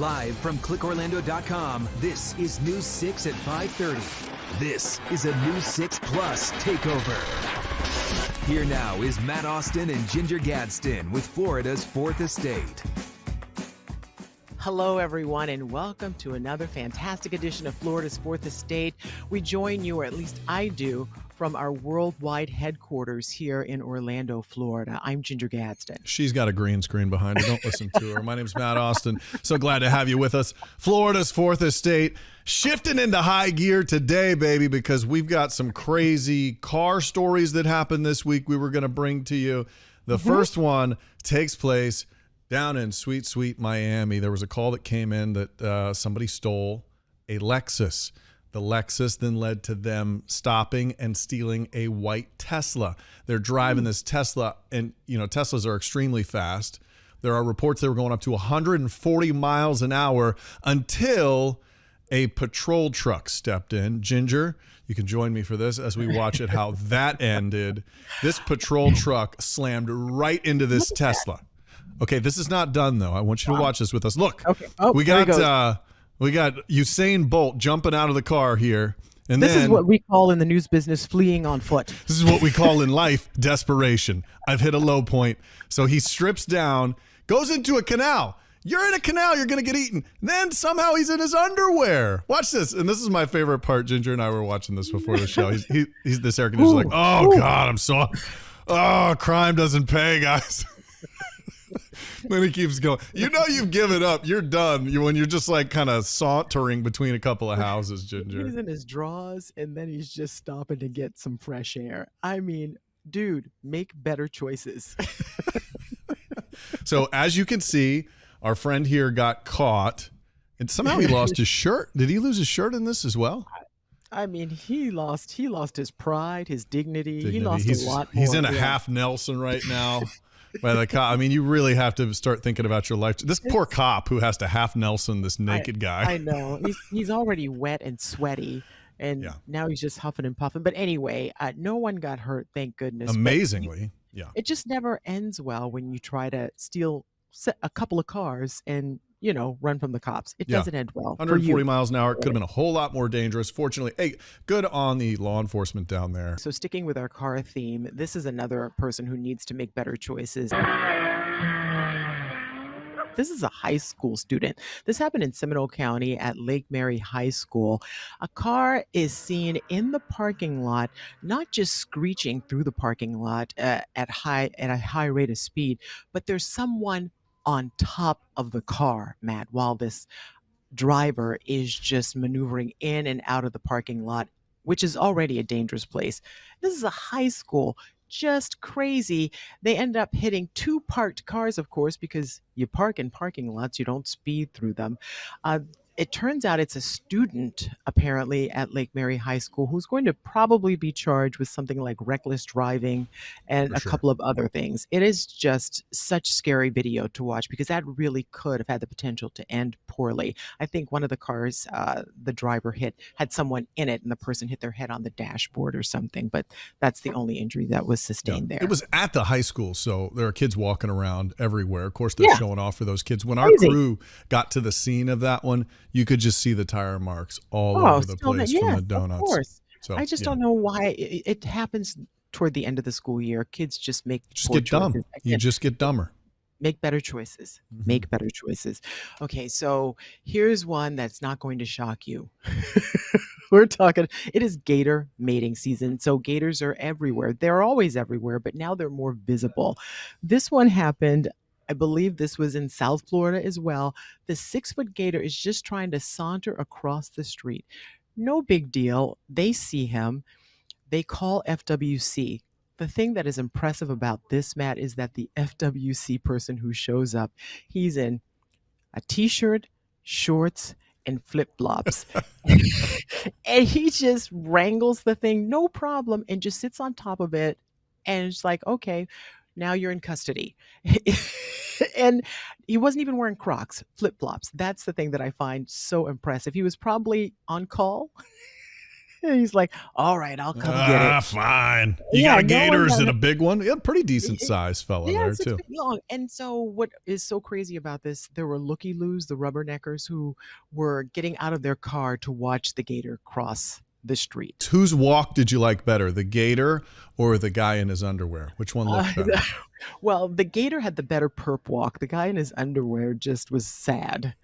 Live from clickorlando.com, this is News 6 at 5:30. This is a News 6 Plus takeover. Here now is Matt Austin and Ginger Gadsden with Florida's Fourth Estate. Hello, everyone, and welcome to another fantastic edition of Florida's Fourth Estate. We join you, or at least I do, from our worldwide headquarters here in Orlando, Florida. I'm Ginger Gadsden. She's got a green screen behind her. Don't listen to her. My name's Matt Austin. So glad to have you with us. Florida's Fourth Estate, shifting into high gear today, baby, because we've got some crazy car stories that happened this week we were going to bring to you. The first one takes place down in sweet, sweet Miami. There was a call that came in that somebody stole a Lexus. The Lexus then led to them stopping and stealing a white Tesla. They're driving this Tesla, and Teslas are extremely fast. There are reports they were going up to 140 miles an hour until a patrol truck stepped in. Ginger, you can join me for this as we watch it, how that ended. This patrol truck slammed right into this Tesla. Okay, this is not done, though. I want you to watch this with us. Look, okay. Oh, we got Usain Bolt jumping out of the car here. And this is what we call in the news business fleeing on foot. This is what we call in life desperation. I've hit a low point. So he strips down, goes into a canal. You're in a canal, you're going to get eaten. Then somehow he's in his underwear. Watch this. And this is my favorite part. Ginger and I were watching this before the show. He's this air conditioner like, oh, God, crime doesn't pay, guys. Then he keeps going. You've given up. You're done. When you're just like kind of sauntering between a couple of houses, Ginger. He's in his drawers, and then he's just stopping to get some fresh air. I mean, dude, make better choices. So as you can see, our friend here got caught, and somehow he lost his shirt. Did he lose his shirt in this as well? I mean, he lost his pride, his dignity. He lost a lot more. He's in a half Nelson right now. By the cop. I mean, you really have to start thinking about your life. This poor cop who has to half Nelson this naked guy. I know. He's already wet and sweaty, and now he's just huffing and puffing. But anyway, no one got hurt, thank goodness. Amazingly, It just never ends well when you try to steal a couple of cars and run from the cops. It doesn't end well. 140 miles an hour. It could have been a whole lot more dangerous. Fortunately, hey, good on the law enforcement down there. So sticking with our car theme, this is another person who needs to make better choices. This is a high school student. This happened in Seminole County at Lake Mary High School. A car is seen in the parking lot, not just screeching through the parking lot at a high rate of speed, but there's someone on top of the car, Matt, while this driver is just maneuvering in and out of the parking lot, which is already a dangerous place. This is a high school, just crazy. They end up hitting two parked cars, of course, because you park in parking lots, you don't speed through them. It turns out it's a student, apparently, at Lake Mary High School who's going to probably be charged with something like reckless driving and couple of other things. It is just such scary video to watch because that really could have had the potential to end poorly. I think one of the cars the driver hit had someone in it, and the person hit their head on the dashboard or something. But that's the only injury that was sustained there. It was at the high school, so there are kids walking around everywhere. Of course, they're showing off for those kids. When our crew got to the scene of that one, you could just see the tire marks all over the place from the donuts. Of course. So, I just don't know why it happens toward the end of the school year. Kids just get dumb. You just get dumber. Make better choices. Make better choices. Okay, so here's one that's not going to shock you. We're talking, it is gator mating season. So gators are everywhere. They're always everywhere, but now they're more visible. This one happened, I believe this was in South Florida as well. The 6-foot gator is just trying to saunter across the street. No big deal. They see him. They call FWC. The thing that is impressive about this, Matt, is that the FWC person who shows up, he's in a t-shirt, shorts, and flip-flops. And he just wrangles the thing, no problem, and just sits on top of it. And it's like, okay, now you're in custody. And he wasn't even wearing Crocs, flip-flops. That's the thing that I find so impressive. He was probably on call. And he's like, all right, I'll come get it. Fine. You got Yeah, a no one gator? Is got it a it. big one? Yeah, pretty decent sized fella Yeah, there, it's 6 too. feet long. And so what is so crazy about this, there were looky-loos, the rubberneckers, who were getting out of their car to watch the gator cross the street. Whose walk did you like better, the gator or the guy in his underwear? Which one Uh, looked better? well, the gator had the better perp walk. The guy in his underwear just was sad.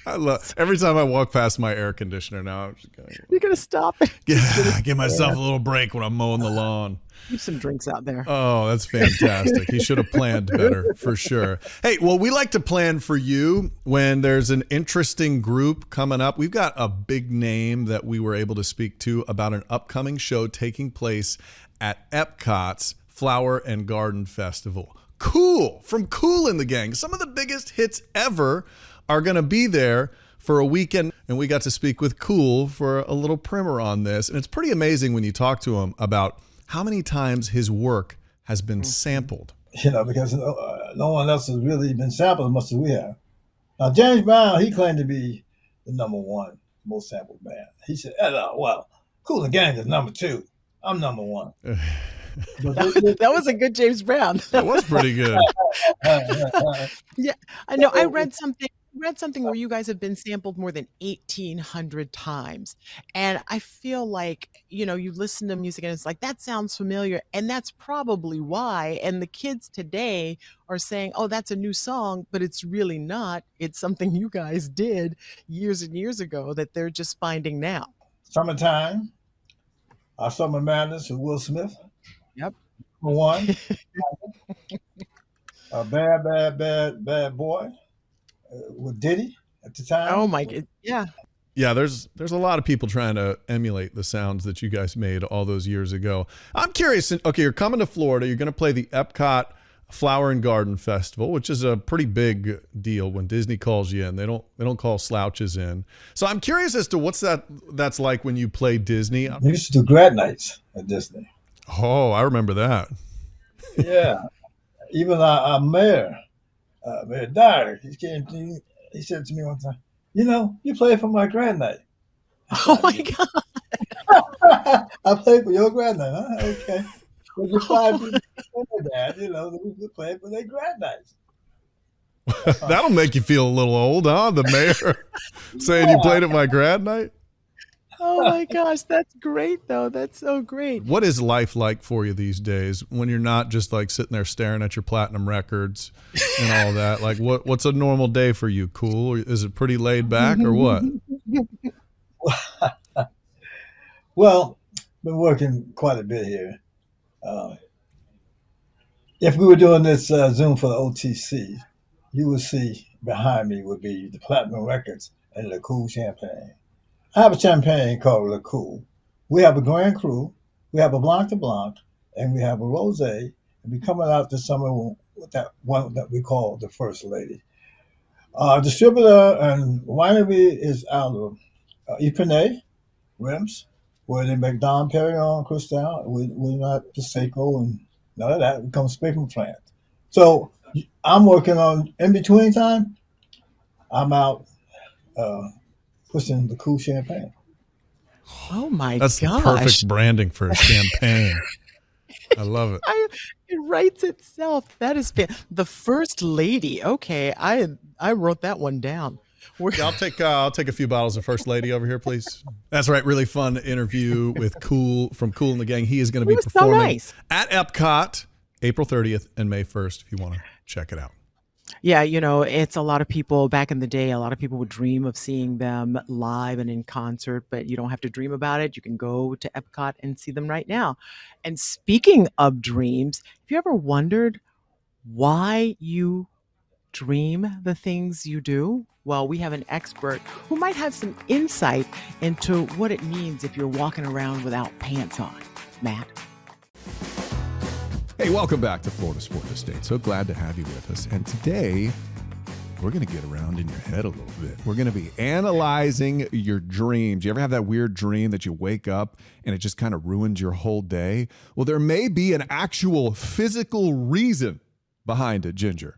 I love every time I walk past my air conditioner now. I'm just going, You're gonna stop it. give myself a little break when I'm mowing the lawn. Keep some drinks out there. Oh, that's fantastic. He should have planned better for sure. Hey, well, we like to plan for you when there's an interesting group coming up. We've got a big name that we were able to speak to about an upcoming show taking place at Epcot's Flower and Garden Festival. Cool, from Kool and the Gang. Some of the biggest hits ever are going to be there for a weekend, and we got to speak with Kool for a little primer on this. And it's pretty amazing when you talk to him about how many times his work has been sampled. Because no one else has really been sampled as much as we have. Now, James Brown, he claimed to be the #1 most sampled band. He said, well, Kool and the Gang is #2. I'm #1. That was a good James Brown. That was pretty good. Yeah, I know. I read something where you guys have been sampled more than 1,800 times. And I feel like, you listen to music and it's like, that sounds familiar. And that's probably why. And the kids today are saying, oh, that's a new song, but it's really not. It's something you guys did years and years ago that they're just finding now. Summertime, Our Summer Madness with Will Smith. Yep. #1. A bad boy with Diddy at the time. Oh my God. Yeah. Yeah, there's a lot of people trying to emulate the sounds that you guys made all those years ago. I'm curious. Okay, you're coming to Florida. You're going to play the Epcot Flower and Garden Festival, which is a pretty big deal when Disney calls you in. They don't call slouches in. So I'm curious as to that's like when you play Disney. We used to do grad nights at Disney. Oh, I remember that. Yeah. Even our mayor, Mayor Dyer, he said to me one time, you played for my grad night. Oh my God. I played for your grad night, huh? Okay. Well, you 5 people before that, we played for their grad nights. That'll make you feel a little old, huh? The mayor saying you played at my grad night. Oh my gosh, that's great though. That's so great. What is life like for you these days when you're not just like sitting there staring at your platinum records and all that? Like what's a normal day for you? Cool? Is it pretty laid back or what? Well, been working quite a bit here. If we were doing this Zoom for the OTC, you would see behind me would be the platinum records and the Kool champagne. I have a champagne called Le Kool. We have a Grand Cru, we have a Blanc de Blanc, and we have a Rosé. And we're coming out this summer with that one that we call the First Lady. Distributor and winery is out of Ypernay, Reims, where they make Dom Perignon, Cristal. We're not Prosecco and none of that. We come straight from France. So I'm working on, in between time, I'm out pushing the Kool champagne. Oh my That's gosh. the perfect branding for a champagne. I love it. It writes itself. That is the First Lady. Okay, I wrote that one down. Yeah, I'll take a few bottles of First Lady over here, please. That's right. Really fun interview with Kool from Kool and the Gang. He is going to be performing at Epcot April 30th and May 1st if you want to check it out. Yeah, it's a lot of people back in the day. A lot of people would dream of seeing them live and in concert, but you don't have to dream about it. You can go to Epcot and see them right now. And speaking of dreams, have you ever wondered why you dream the things you do? Well, we have an expert who might have some insight into what it means if you're walking around without pants on. Matt. Hey, welcome back to Florida Sport Estate. So glad to have you with us. And today, we're going to get around in your head a little bit. We're going to be analyzing your dreams. You ever have that weird dream that you wake up and it just kind of ruins your whole day? Well, there may be an actual physical reason behind it, Ginger.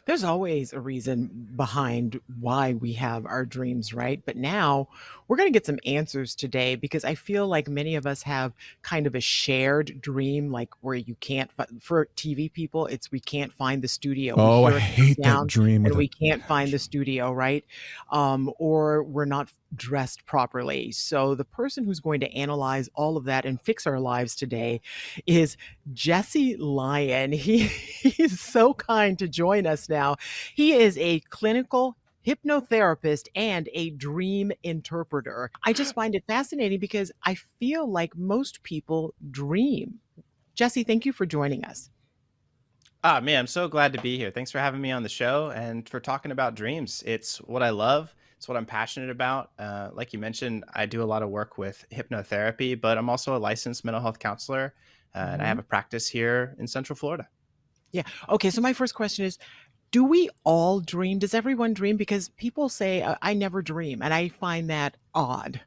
There's always a reason behind why we have our dreams, right? But now we're going to get some answers today because I feel like many of us have kind of a shared dream, like where you can't, for TV people, it's we can't find the studio. We Oh, I hear a hate that sound dream and with a we can't find the studio, right? Or we're not dressed properly. So the person who's going to analyze all of that and fix our lives today is Jesse Lyon. He's so kind to join us now. He is a clinical hypnotherapist and a dream interpreter. I just find it fascinating because I feel like most people dream. Jesse, thank you for joining us. Ah, man, I'm so glad to be here. Thanks for having me on the show and for talking about dreams. It's what I love. It's what I'm passionate about. Like you mentioned, I do a lot of work with hypnotherapy, but I'm also a licensed mental health counselor, and I have Mhm. a practice here in Central Florida. Yeah. Okay. So my first question is, do we all dream? Does everyone dream? Because people say, I never dream. And I find that odd.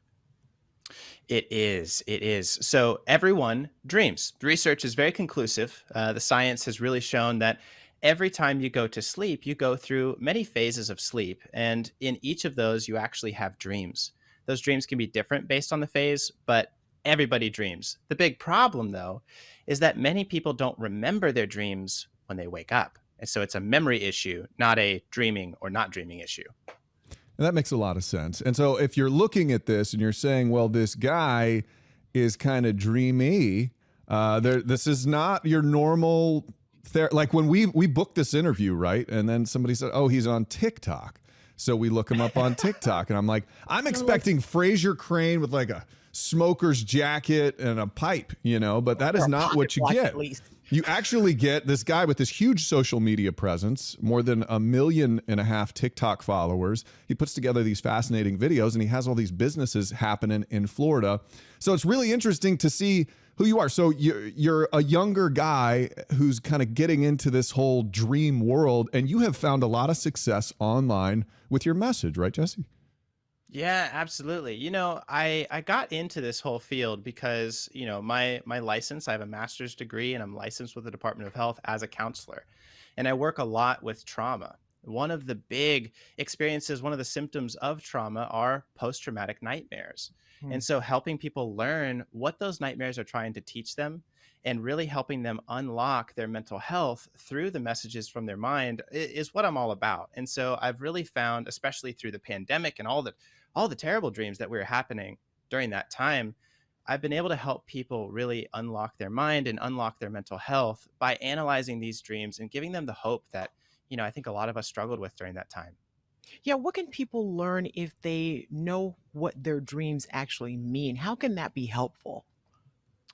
It is. It is. So everyone dreams. The research is very conclusive. The science has really shown that every time you go to sleep, you go through many phases of sleep. And in each of those, you actually have dreams. Those dreams can be different based on the phase, but everybody dreams. The big problem, though, is that many people don't remember their dreams when they wake up. And so it's a memory issue, not a dreaming or not dreaming issue. And that makes a lot of sense. And so if you're looking at this and you're saying, well, this guy is kind of dreamy, this is not your normal like when we booked this interview, right? And then somebody said, oh, he's on TikTok. So we look him up on TikTok. And I'm like, I'm expecting Fraser Crane with like a smoker's jacket and a pipe, but that is Or a not pocket what you watch get. at least. You actually get this guy with this huge social media presence, more than 1.5 million TikTok followers. He puts together these fascinating videos and he has all these businesses happening in Florida. So it's really interesting to see who you are. So you're a younger guy who's kind of getting into this whole dream world, and you have found a lot of success online with your message, right, Jesse? Yeah, absolutely. I got into this whole field because, my license, I have a master's degree and I'm licensed with the Department of Health as a counselor. And I work a lot with trauma. One of the big experiences, one of the symptoms of trauma are post-traumatic nightmares. Hmm. And so helping people learn what those nightmares are trying to teach them and really helping them unlock their mental health through the messages from their mind is what I'm all about. And so I've really found, especially through the pandemic and all the terrible dreams that were happening during that time, I've been able to help people really unlock their mind and unlock their mental health by analyzing these dreams and giving them the hope that, I think a lot of us struggled with during that time. Yeah. What can people learn if they know what their dreams actually mean? How can that be helpful?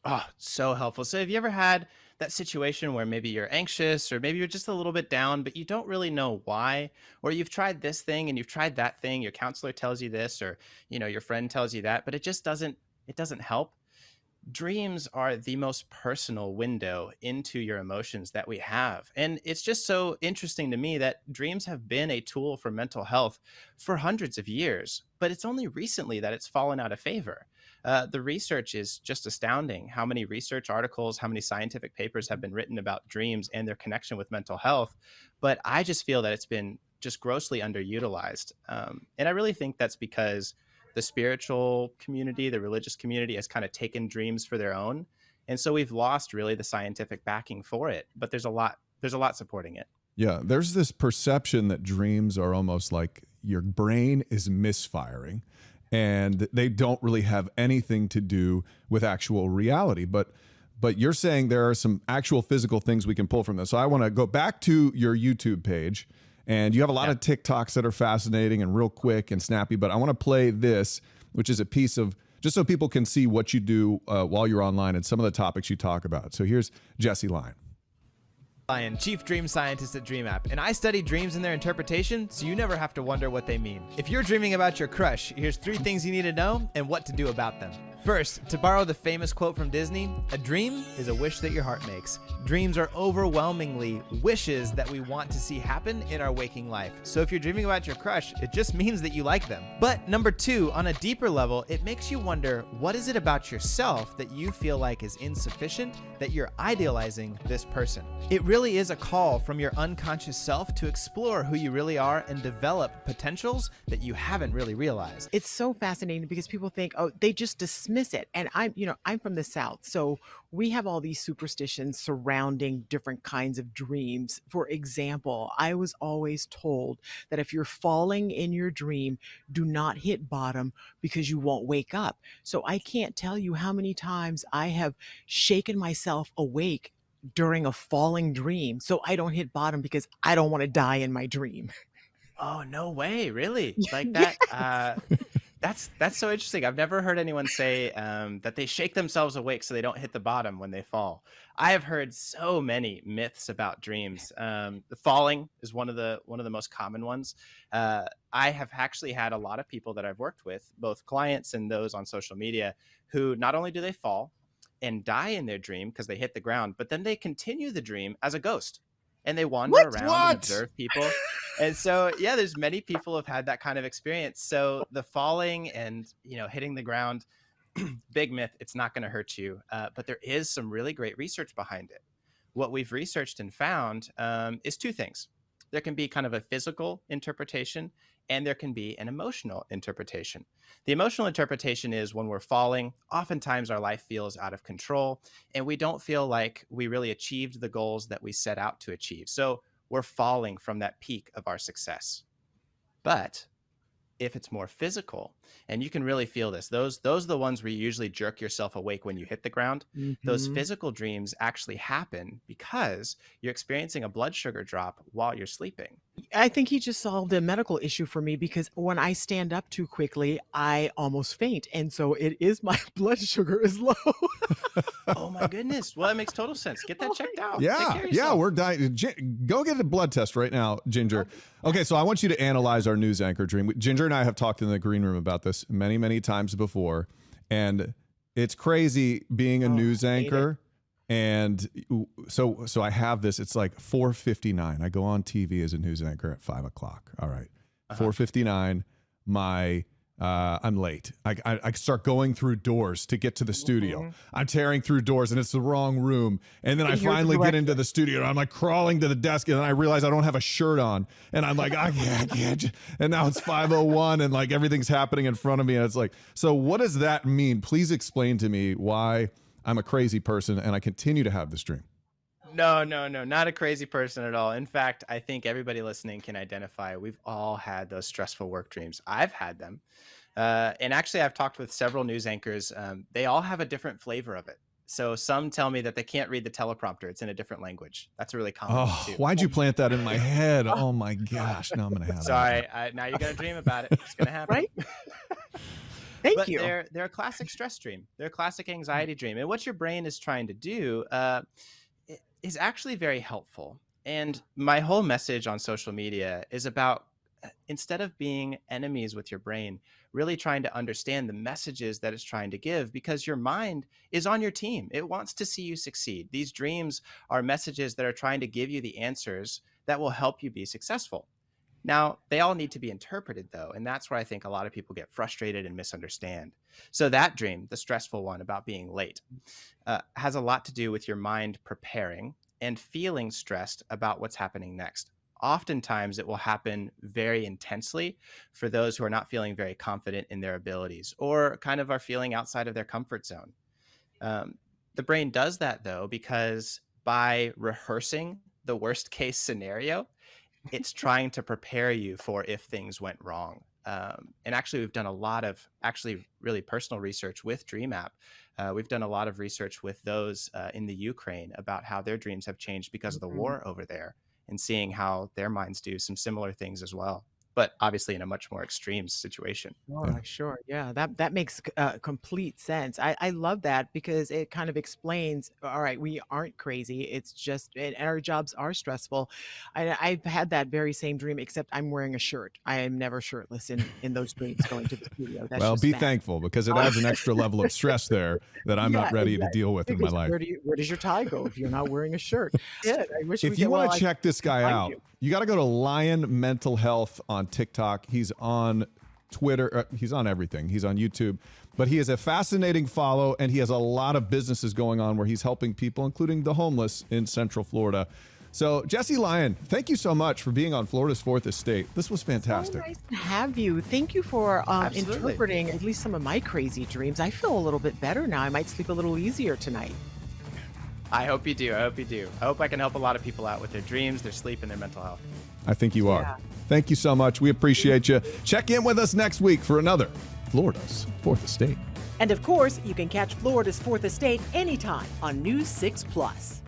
Oh, so helpful. So have you ever had that situation where maybe you're anxious or maybe you're just a little bit down, but you don't really know why? Or you've tried this thing and you've tried that thing, your counselor tells you this, or, your friend tells you that, but it just doesn't help. Dreams are the most personal window into your emotions that we have. And it's just so interesting to me that dreams have been a tool for mental health for hundreds of years, but it's only recently that it's fallen out of favor. The research is just astounding. How many research articles, how many scientific papers have been written about dreams and their connection with mental health. But I just feel that it's been just grossly underutilized. And I really think that's because the spiritual community, the religious community has kind of taken dreams for their own. And so we've lost really the scientific backing for it, but there's a lot supporting it. Yeah, there's this perception that dreams are almost like your brain is misfiring and they don't really have anything to do with actual reality. But you're saying there are some actual physical things we can pull from this. So I want to go back to your YouTube page, and you have a lot of TikToks that are fascinating and real quick and snappy, but I want to play this, which is a piece of, just so people can see what you do while you're online and some of the topics you talk about. So here's Jesse Lyon. Lyon, Chief Dream Scientist at DreamApp, and I study dreams and their interpretation so you never have to wonder what they mean. If you're dreaming about your crush, here's 3 things you need to know and what to do about them. First, to borrow the famous quote from Disney, a dream is a wish that your heart makes. Dreams are overwhelmingly wishes that we want to see happen in our waking life. So if you're dreaming about your crush, it just means that you like them. But number two, on a deeper level, it makes you wonder, what is it about yourself that you feel like is insufficient, that you're idealizing this person? It really is a call from your unconscious self to explore who you really are and develop potentials that you haven't really realized. It's so fascinating because people think, oh, they just dismiss it. And I'm from the South. So we have all these superstitions surrounding different kinds of dreams. For example, I was always told that if you're falling in your dream, do not hit bottom because you won't wake up. So I can't tell you how many times I have shaken myself awake during a falling dream so I don't hit bottom because I don't want to die in my dream. Oh, no way. Really? Like Yeah. that? That's so interesting. I've never heard anyone say that they shake themselves awake so they don't hit the bottom when they fall. I have heard so many myths about dreams. The falling is one of the most common ones. I have actually had a lot of people that I've worked with, both clients and those on social media, who not only do they fall and die in their dream because they hit the ground, but then they continue the dream as a ghost and they wander around and observe people. And so, yeah, there's many people have had that kind of experience. So the falling and, hitting the ground, big myth, it's not going to hurt you. But there is some really great research behind it. What we've researched and found is two things. There can be kind of a physical interpretation and there can be an emotional interpretation. The emotional interpretation is when we're falling, oftentimes our life feels out of control and we don't feel like we really achieved the goals that we set out to achieve. So we're falling from that peak of our success. But if it's more physical, and you can really feel this, those are the ones where you usually jerk yourself awake when you hit the ground. Those Mhm. physical dreams actually happen because you're experiencing a blood sugar drop while you're sleeping. I think he just solved a medical issue for me because when I stand up too quickly, I almost faint. And so it is my blood sugar is low. Oh my goodness. Well, that makes total sense. Get that checked out. Take Yeah, care of yeah, yourself. we're dying. Go get a blood test right now, Ginger. Okay, so I want you to analyze our news anchor dream. Ginger and I have talked in the green room about this many, many times before, and it's crazy being a news hate it. anchor. And so I have this. It's like 4:59. I go on TV as a news anchor at 5:00. All right, 4:59. I'm late. I start going through doors to get to the studio. I'm tearing through doors and it's the wrong room. And then I Here's the finally get director. into the studio and I'm like crawling to the desk and then I realize I don't have a shirt on. And I'm like, I can't. And now it's 5:01 and like everything's happening in front of me. And it's like, so what does that mean? Please explain to me why I'm a crazy person and I continue to have this dream. No, not a crazy person at all. In fact, I think everybody listening can identify. We've all had those stressful work dreams. I've had them. And actually, I've talked with several news anchors. They all have a different flavor of it. So some tell me that they can't read the teleprompter. It's in a different language. That's a really common one Oh, too. why'd you plant that in my head? Oh my gosh. Now I'm going to have Sorry, now you're going to dream about it. It's going to happen. Right? Thank But you. they're a classic stress dream. They're a classic anxiety dream. And what your brain is trying to do is actually very helpful. And my whole message on social media is about instead of being enemies with your brain, really trying to understand the messages that it's trying to give because your mind is on your team. It wants to see you succeed. These dreams are messages that are trying to give you the answers that will help you be successful. Now, they all need to be interpreted, though, and that's where I think a lot of people get frustrated and misunderstand. So that dream, the stressful one about being late, has a lot to do with your mind preparing and feeling stressed about what's happening next. Oftentimes, it will happen very intensely for those who are not feeling very confident in their abilities or kind of are feeling outside of their comfort zone. The brain does that, though, because by rehearsing the worst case scenario, it's trying to prepare you for if things went wrong. And actually, we've done a lot of actually really personal research with DreamApp. We've done a lot of research with those in the Ukraine about how their dreams have changed because of the war over there and seeing how their minds do some similar things as well. but obviously in a much more extreme situation. Sure. Yeah, that makes complete sense. I love that because it kind of explains, all right, we aren't crazy. It's just, and our jobs are stressful. I've had that very same dream, except I'm wearing a shirt. I am never shirtless in those dreams going to the studio. That's Well, just be fact. thankful because it adds an extra level of stress there that I'm not Yeah, ready to exactly. deal with in my Because life. where does your tie go if you're not wearing a shirt? Yeah, I wish we If could. you want Well, to I check this guy find out, you. you got to go to Lion Mental Health on TikTok. He's on Twitter. He's on everything. He's on YouTube. But he is a fascinating follow, and he has a lot of businesses going on where he's helping people, including the homeless in Central Florida. So, Jesse Lyon, thank you so much for being on Florida's Fourth Estate. This was fantastic. So nice to have you. Thank you for Absolutely. interpreting at least some of my crazy dreams. I feel a little bit better now. I might sleep a little easier tonight. I hope you do. I hope you do. I hope I can help a lot of people out with their dreams, their sleep, and their mental health. I think you are. Yeah. Thank you so much. We appreciate you. Check in with us next week for another Florida's Fourth Estate. And of course, you can catch Florida's Fourth Estate anytime on News 6 Plus.